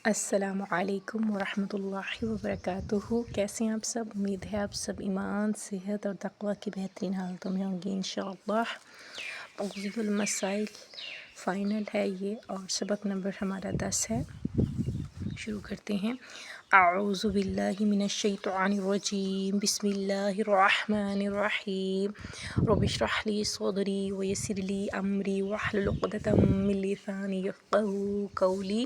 السلام علیکم ورحمۃ اللہ وبرکاتہ۔ کیسے ہیں آپ سب؟ امید ہے آپ سب ایمان، صحت اور تقوی کی بہترین حالتوں میں ہوں گے انشاءاللہ۔ تغذیہ المسائل فائنل ہے یہ، اور سبق نمبر ہمارا 10 ہے۔ شروع کرتے ہیں۔ اعوذ باللہ من الشیطان الرجیم، بسم اللہ الرحمن الرحیم۔ رب اشرح لی صدری ویسر لی امری واحلل عقدۃ من لسانی یفقہوا قولی۔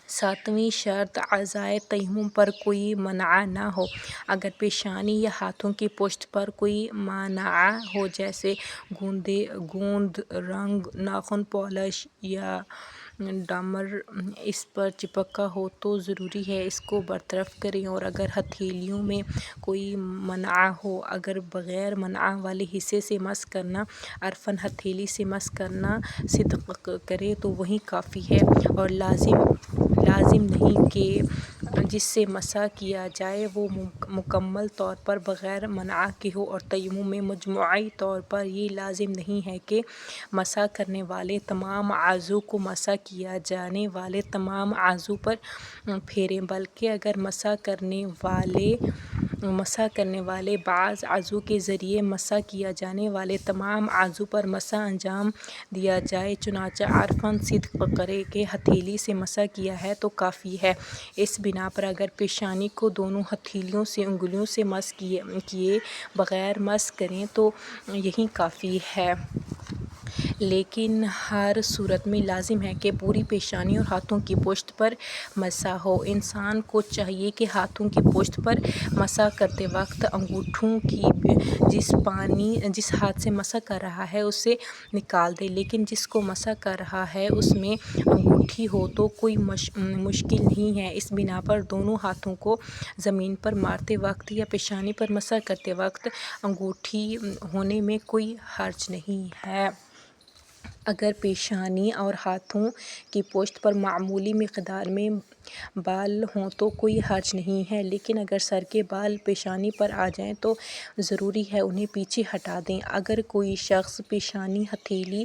7ویں شرط، اعضائے تیمم پر کوئی منع نہ ہو۔ اگر پیشانی یا ہاتھوں کی پشت پر کوئی مانع ہو، جیسے گوند، رنگ، ناخن پالش یا ڈامر اس پر چپکا ہو تو ضروری ہے اس کو برطرف کریں، اور اگر ہتھیلیوں میں کوئی منع ہو، اگر بغیر منع والے حصے سے مس کرنا عرفاً ہتھیلی سے مس کرنا صدق کرے تو وہی کافی ہے، اور لازم نہیں کہ جس سے مسح کیا جائے وہ مکمل طور پر بغیر منع کے ہو، اور تیمم میں مجموعی طور پر یہ لازم نہیں ہے کہ مسح کرنے والے تمام اعضاء کو مسح کیا جانے والے تمام اعضاء پر پھیریں، بلکہ اگر مسح کرنے والے بعض اعضاء کے ذریعے مسح کیا جانے والے تمام اعضاء پر مسح انجام دیا جائے، چنانچہ عرفاً صدق کرے کہ ہتھیلی سے مسح کیا ہے تو کافی ہے۔ اس بنا پر اگر پیشانی کو دونوں ہتھیلیوں سے انگلیوں سے مس کیے بغیر مس کریں تو یہی کافی ہے، لیکن ہر صورت میں لازم ہے کہ پوری پیشانی اور ہاتھوں کی پشت پر مسح ہو۔ انسان کو چاہیے کہ ہاتھوں کی پشت پر مسح کرتے وقت انگوٹھوں کی جس ہاتھ سے مسح کر رہا ہے اسے نکال دے، لیکن جس کو مسح کر رہا ہے اس میں انگوٹھی ہو تو کوئی مشکل نہیں ہے۔ اس بنا پر دونوں ہاتھوں کو زمین پر مارتے وقت یا پیشانی پر مسح کرتے وقت انگوٹھی ہونے میں کوئی حرج نہیں ہے۔ اگر پیشانی اور ہاتھوں کی پشت پر معمولی مقدار میں بال ہوں تو کوئی حرج نہیں ہے، لیکن اگر سر کے بال پیشانی پر آ جائیں تو ضروری ہے انہیں پیچھے ہٹا دیں۔ اگر کوئی شخص پیشانی، ہتھیلی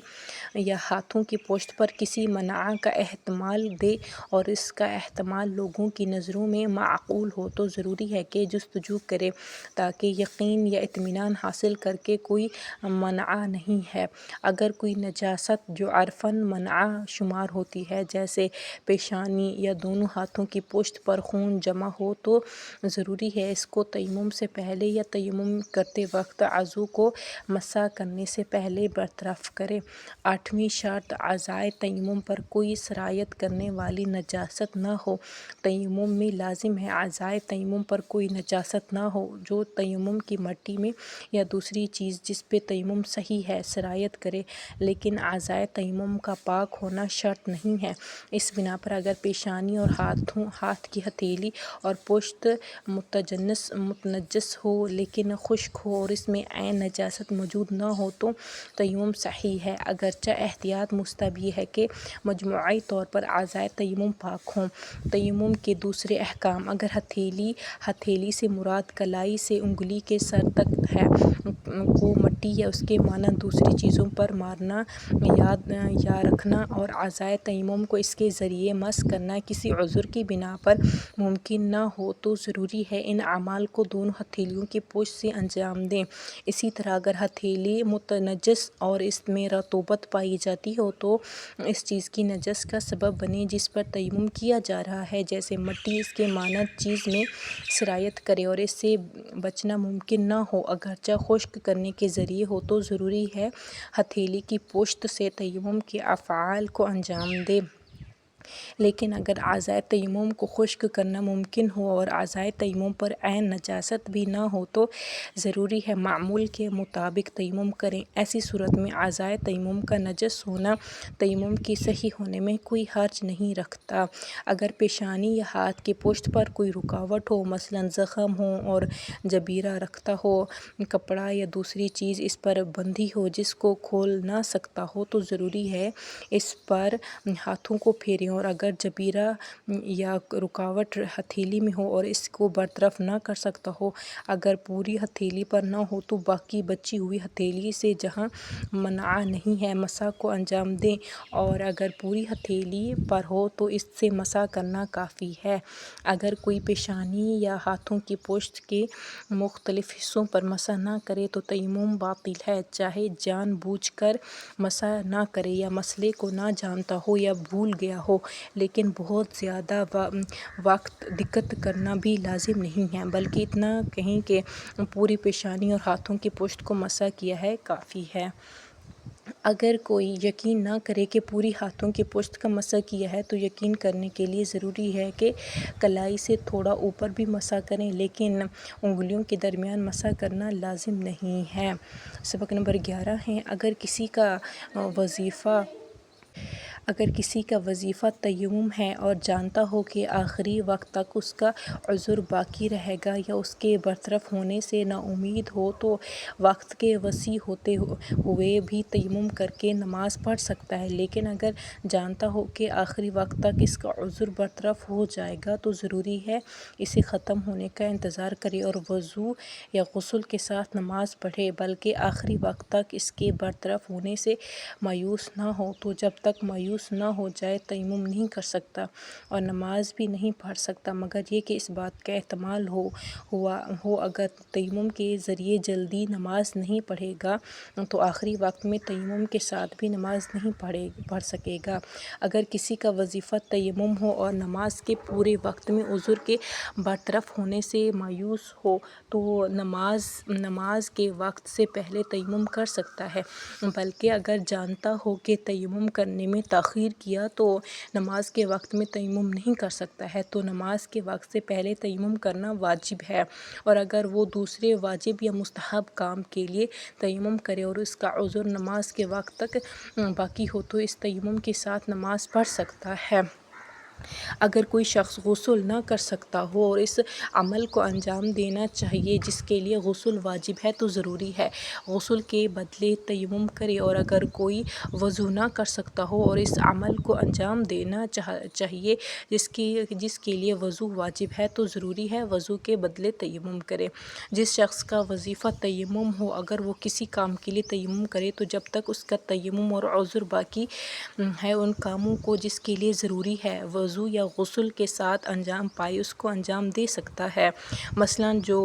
یا ہاتھوں کی پشت پر کسی منع کا احتمال دے اور اس کا احتمال لوگوں کی نظروں میں معقول ہو تو ضروری ہے کہ جستجو کرے تاکہ یقین یا اطمینان حاصل کر کہ کوئی منع نہیں ہے۔ اگر کوئی نجاست جو عرفاً منع شمار ہوتی ہے، جیسے پیشانی یا دونوں ہاتھوں کی پشت پر خون جمع ہو تو ضروری ہے اس کو تیمم سے پہلے یا تیمم کرتے وقت اعضاء کو مسح کرنے سے پہلے برطرف کرے۔ 8ویں شرط، اعضائے تیمم پر کوئی سرایت کرنے والی نجاست نہ ہو۔ تیمم میں لازم ہے اعضائے تیمم پر کوئی نجاست نہ ہو جو تیمم کی مٹی میں یا دوسری چیز جس پہ تیمم صحیح ہے سرایت کرے، لیکن اعضائے تیمم کا پاک ہونا شرط نہیں ہے۔ اس بنا پر اگر پیشانی اور ہاتھ کی ہتھیلی اور پشت متنجس ہو لیکن خشک ہو اور اس میں عین نجاست موجود نہ ہو تو تیمم صحیح ہے، اگرچہ احتیاط مستحب یہ ہے کہ مجموعی طور پر اعضائے تیمم پاک ہوں۔ تیمم کے دوسرے احکام، اگر ہتھیلی سے مراد کلائی سے انگلی کے سر تک ہے کو مٹی یا اس کے مانند دوسری چیزوں پر مارنا یا رکھنا اور اعضائے تیمم کو اس کے ذریعے مس کرنا کسی عذر کی بنا پر ممکن نہ ہو تو ضروری ہے ان اعمال کو دونوں ہتھیلیوں کی پشت سے انجام دیں۔ اسی طرح اگر ہتھیلی متنجس اور اس میں رطوبت پائی جاتی ہو تو اس چیز کی نجس کا سبب بنے جس پر تیمم کیا جا رہا ہے، جیسے مٹی، اس کے مانند چیز میں سرایت کرے اور اس سے بچنا ممکن نہ ہو، اگرچہ خشک کرنے کے ذریعے ہو تو ضروری ہے ہتھیلی کی پشت سے تیمم کے افعال کو انجام دے۔ لیکن اگر اعضائے تیمم کو خشک کرنا ممکن ہو اور اعضائے تیمم پر عین نجاست بھی نہ ہو تو ضروری ہے معمول کے مطابق تیمم کریں۔ ایسی صورت میں اعضائے تیمم کا نجس ہونا تیمم کے صحیح ہونے میں کوئی حرج نہیں رکھتا۔ اگر پیشانی یا ہاتھ کی پشت پر کوئی رکاوٹ ہو، مثلاً زخم ہو اور جبیرہ رکھتا ہو، کپڑا یا دوسری چیز اس پر بندھی ہو جس کو کھول نہ سکتا ہو تو ضروری ہے اس پر ہاتھوں کو پھیریں، اور اور اگر جبیرہ یا رکاوٹ ہتھیلی میں ہو اور اس کو برطرف نہ کر سکتا ہو، اگر پوری ہتھیلی پر نہ ہو تو باقی بچی ہوئی ہتھیلی سے جہاں منع نہیں ہے مسح کو انجام دیں، اور اگر پوری ہتھیلی پر ہو تو اس سے مسح کرنا کافی ہے۔ اگر کوئی پیشانی یا ہاتھوں کی پشت کے مختلف حصوں پر مسح نہ کرے تو تیمم باطل ہے، چاہے جان بوجھ کر مسح نہ کرے یا مسئلے کو نہ جانتا ہو یا بھول گیا ہو، لیکن بہت زیادہ وقت دقت کرنا بھی لازم نہیں ہے، بلکہ اتنا کہیں کہ پوری پیشانی اور ہاتھوں کی پشت کو مسح کیا ہے کافی ہے۔ اگر کوئی یقین نہ کرے کہ پوری ہاتھوں کی پشت کا مسح کیا ہے تو یقین کرنے کے لیے ضروری ہے کہ کلائی سے تھوڑا اوپر بھی مسح کریں، لیکن انگلیوں کے درمیان مسح کرنا لازم نہیں ہے۔ سبق نمبر 11 ہے، اگر کسی کا وظیفہ تیمم ہے اور جانتا ہو کہ آخری وقت تک اس کا عذر باقی رہے گا یا اس کے برطرف ہونے سے نا امید ہو تو وقت کے وسیع ہوتے ہوئے بھی تیمم کر کے نماز پڑھ سکتا ہے، لیکن اگر جانتا ہو کہ آخری وقت تک اس کا عذر برطرف ہو جائے گا تو ضروری ہے اسے ختم ہونے کا انتظار کرے اور وضو یا غسل کے ساتھ نماز پڑھے، بلکہ آخری وقت تک اس کے برطرف ہونے سے مایوس نہ ہو۔ تو جب تک مایوس نہ ہو جائے تیمم نہیں کر سکتا اور نماز بھی نہیں پڑھ سکتا، مگر یہ کہ اس بات کا احتمال ہو اگر تیمم کے ذریعے جلدی نماز نہیں پڑھے گا تو آخری وقت میں تیمم کے ساتھ بھی نماز نہیں پڑھ سکے گا۔ اگر کسی کا وظیفہ تیمم ہو اور نماز کے پورے وقت میں عذر کے برطرف ہونے سے مایوس ہو تو نماز کے وقت سے پہلے تیمم کر سکتا ہے، بلکہ اگر جانتا ہو کہ تیمم کرنے میں تاخیر کیا تو نماز کے وقت میں تیمم نہیں کر سکتا ہے، تو نماز کے وقت سے پہلے تیمم کرنا واجب ہے، اور اگر وہ دوسرے واجب یا مستحب کام کے لیے تیمم کرے اور اس کا عذر نماز کے وقت تک باقی ہو تو اس تیمم کے ساتھ نماز پڑھ سکتا ہے۔ اگر کوئی شخص غسل نہ کر سکتا ہو اور اس عمل کو انجام دینا چاہیے جس کے لیے غسل واجب ہے تو ضروری ہے غسل کے بدلے تیمم کرے، اور اگر کوئی وضو نہ کر سکتا ہو اور اس عمل کو انجام دینا چاہیے جس کے لیے وضو واجب ہے تو ضروری ہے وضو کے بدلے تیمم کرے۔ جس شخص کا وظیفہ تیمم ہو اگر وہ کسی کام کے لیے تیمم کرے تو جب تک اس کا تیمم اور عذر باقی ہے ان کاموں کو جس کے لیے ضروری ہے وضو یا غسل کے ساتھ انجام پائے اس کو انجام دے سکتا ہے۔ مثلاً جو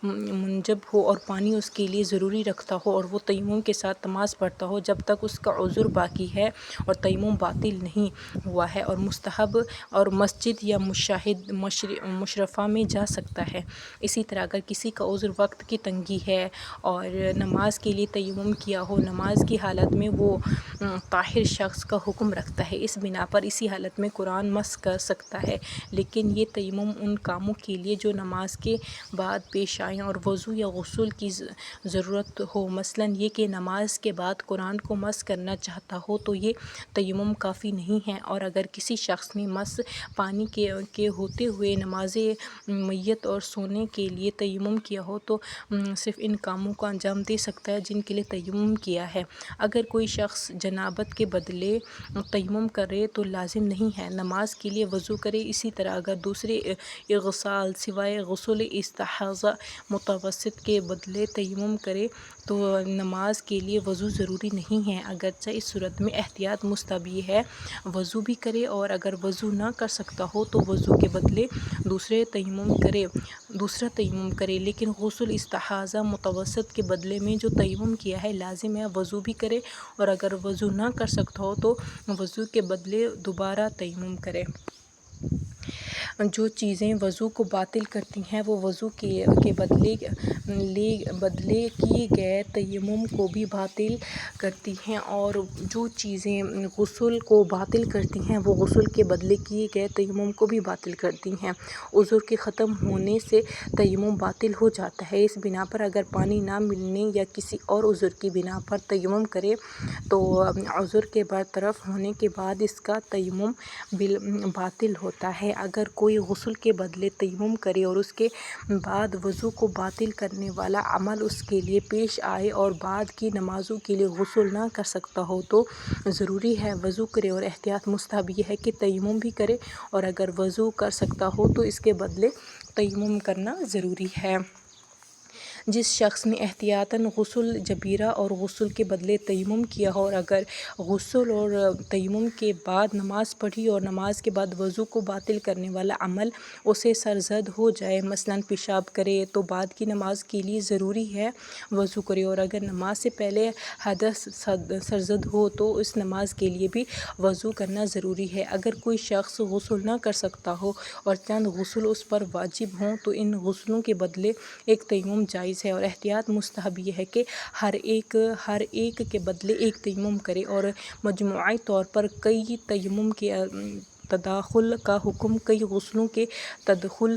منجب ہو اور پانی اس کے لیے ضروری رکھتا ہو اور وہ تیمم کے ساتھ نماز پڑھتا ہو جب تک اس کا عذر باقی ہے اور تیمم باطل نہیں ہوا ہے اور مستحب اور مسجد یا مشرفہ میں جا سکتا ہے۔ اسی طرح اگر کسی کا عذر وقت کی تنگی ہے اور نماز کے لیے تیمم کیا ہو، نماز کی حالت میں وہ طاہر شخص کا حکم رکھتا ہے، اس بنا پر اسی حالت میں قرآن مس کر سکتا ہے، لیکن یہ تیمم ان کاموں کے لیے جو نماز کے بعد پیش آئیں اور وضو یا غسل کی ضرورت ہو، مثلاً یہ کہ نماز کے بعد قرآن کو مس کرنا چاہتا ہو تو یہ تیمم کافی نہیں ہے، اور اگر کسی شخص نے مس پانی کے ہوتے ہوئے نماز میت اور سونے کے لیے تیمم کیا ہو تو صرف ان کاموں کو انجام دے سکتا ہے جن کے لیے تیمم کیا ہے۔ اگر کوئی شخص جنابت کے بدلے تیمم کرے تو لازم نہیں ہے نماز کے لیے وضو کرے، اسی طرح اگر دوسرے اغسال سوائے غسل استحاضہ متوسط کے بدلے تیمم کرے تو نماز کے لیے وضو ضروری نہیں ہے، اگرچہ اس صورت میں احتیاط مستحب ہے وضو بھی کرے، اور اگر وضو نہ کر سکتا ہو تو وضو کے بدلے دوسرا تیمم کرے، لیکن غسل استحاضہ متوسط کے بدلے میں جو تیمم کیا ہے لازم ہے وضو بھی کرے، اور اگر وضو نہ کر سکتا ہو تو وضو کے بدلے دوبارہ تیمم کرے۔ جو چیزیں وضو کو باطل کرتی ہیں وہ وضو کے بدلے کیے گئے تیمم کو بھی باطل کرتی ہیں، اور جو چیزیں غسل کو باطل کرتی ہیں وہ غسل کے بدلے کیے گئے تیمم کو بھی باطل کرتی ہیں۔ عذر کے ختم ہونے سے تیمم باطل ہو جاتا ہے، اس بنا پر اگر پانی نہ ملنے یا کسی اور عذر کی بنا پر تیمم کرے تو عذر کے برطرف ہونے کے بعد اس کا تیمم باطل ہوتا ہے۔ اگر کوئی غسل کے بدلے تیمم کرے اور اس کے بعد وضو کو باطل کرنے والا عمل اس کے لیے پیش آئے اور بعد کی نمازوں کے لیے غسل نہ کر سکتا ہو تو ضروری ہے وضو کرے، اور احتیاط مستحب یہ ہے کہ تیمم بھی کرے، اور اگر وضو کر سکتا ہو تو اس کے بدلے تیمم کرنا ضروری ہے۔ جس شخص نے احتیاطاً غسل جبیرہ اور غسل کے بدلے تیمم کیا ہو، اور اگر غسل اور تیمم کے بعد نماز پڑھی اور نماز کے بعد وضو کو باطل کرنے والا عمل اسے سرزد ہو جائے، مثلاً پیشاب کرے، تو بعد کی نماز کے لیے ضروری ہے وضو کرے، اور اگر نماز سے پہلے حدث سرزد ہو تو اس نماز کے لیے بھی وضو کرنا ضروری ہے۔ اگر کوئی شخص غسل نہ کر سکتا ہو اور چند غسل اس پر واجب ہوں تو ان غسلوں کے بدلے ایک تیمم جائز ہے، اور احتیاط مستحب یہ ہے کہ ہر ایک کے بدلے ایک تیمم کرے، اور مجموعی طور پر کئی تیمم کے تداخل کا حکم کئی غسلوں کے تدخل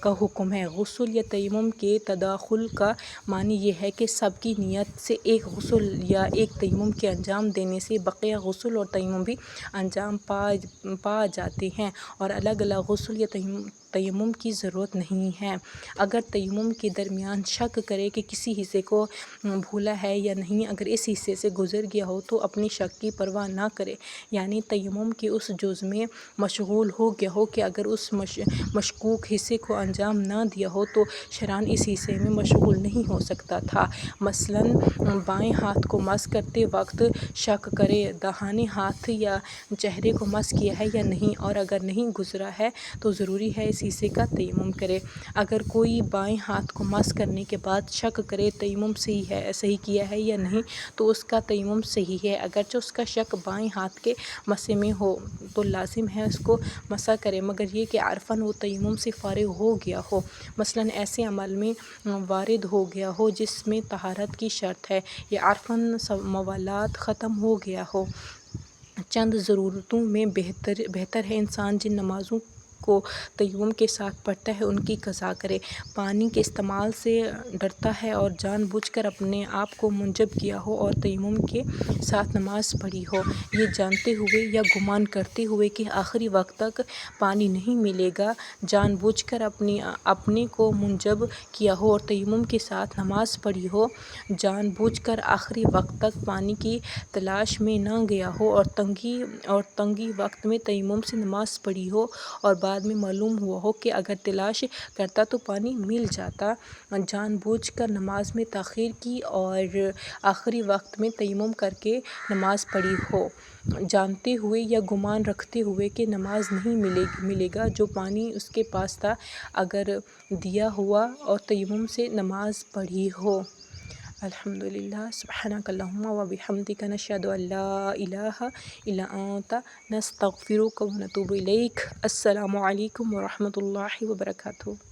کا حکم ہے۔ غسل یا تیمم کے تداخل کا معنی یہ ہے کہ سب کی نیت سے ایک غسل یا ایک تیمم کے انجام دینے سے بقیہ غسل اور تیمم بھی انجام پا جاتے ہیں، اور الگ الگ غسل یا تیمم کی ضرورت نہیں ہے۔ اگر تیمم کے درمیان شک کرے کہ کسی حصے کو بھولا ہے یا نہیں، اگر اس حصے سے گزر گیا ہو تو اپنی شک کی پرواہ نہ کرے، یعنی تیمم کے اس جز میں مشغول ہو گیا ہو کہ اگر اس مشکوک حصے کو انجام نہ دیا ہو تو شرعاً اس حصے میں مشغول نہیں ہو سکتا تھا۔ مثلاً بائیں ہاتھ کو مس کرتے وقت شک کرے داہنے ہاتھ یا چہرے کو مس کیا ہے یا نہیں، اور اگر نہیں گزرا ہے تو ضروری ہے اس حصے کا تیمم کرے۔ اگر کوئی بائیں ہاتھ کو مس کرنے کے بعد شک کرے تیمم صحیح کیا ہے یا نہیں تو اس کا تیمم صحیح ہے، اگرچہ اس کا شک بائیں ہاتھ کے مسے میں ہو تو لازم ہے اس کو مسح کرے، مگر یہ کہ عرفاً وہ تیمم سے فارغ ہو گیا ہو، مثلاً ایسے عمل میں وارد ہو گیا ہو جس میں طہارت کی شرط ہے، یا عرفاً موالات ختم ہو گیا ہو۔ چند ضرورتوں میں بہتر ہے انسان جن نمازوں کو تیمم کے ساتھ پڑھتا ہے ان کی قضا کرے۔ پانی کے استعمال سے ڈرتا ہے اور جان بوجھ کر اپنے آپ کو منجب کیا ہو اور تیمم کے ساتھ نماز پڑھی ہو، یہ جانتے ہوئے یا گمان کرتے ہوئے کہ آخری وقت تک پانی نہیں ملے گا، جان بوجھ کر اپنے کو منجب کیا ہو اور تیمم کے ساتھ نماز پڑھی ہو، جان بوجھ کر آخری وقت تک پانی کی تلاش میں نہ گیا ہو اور تنگی وقت میں تیمم سے نماز پڑھی ہو اور بعد میں معلوم ہوا ہو کہ اگر تلاش کرتا تو پانی مل جاتا، جان بوجھ کر نماز میں تاخیر کی اور آخری وقت میں تیمم کر کے نماز پڑھی ہو، جانتے ہوئے یا گمان رکھتے ہوئے کہ نماز نہیں ملے گا جو پانی اس کے پاس تھا، اگر دیا ہوا اور تیمم سے نماز پڑھی ہو۔ الحمدللہ، سبحانک اللہم و بحمدک، نشہد ان لا الہ الا انت، نستغفرک و نتوب الیک۔ السلام علیکم ورحمۃ اللہ وبرکاتہ۔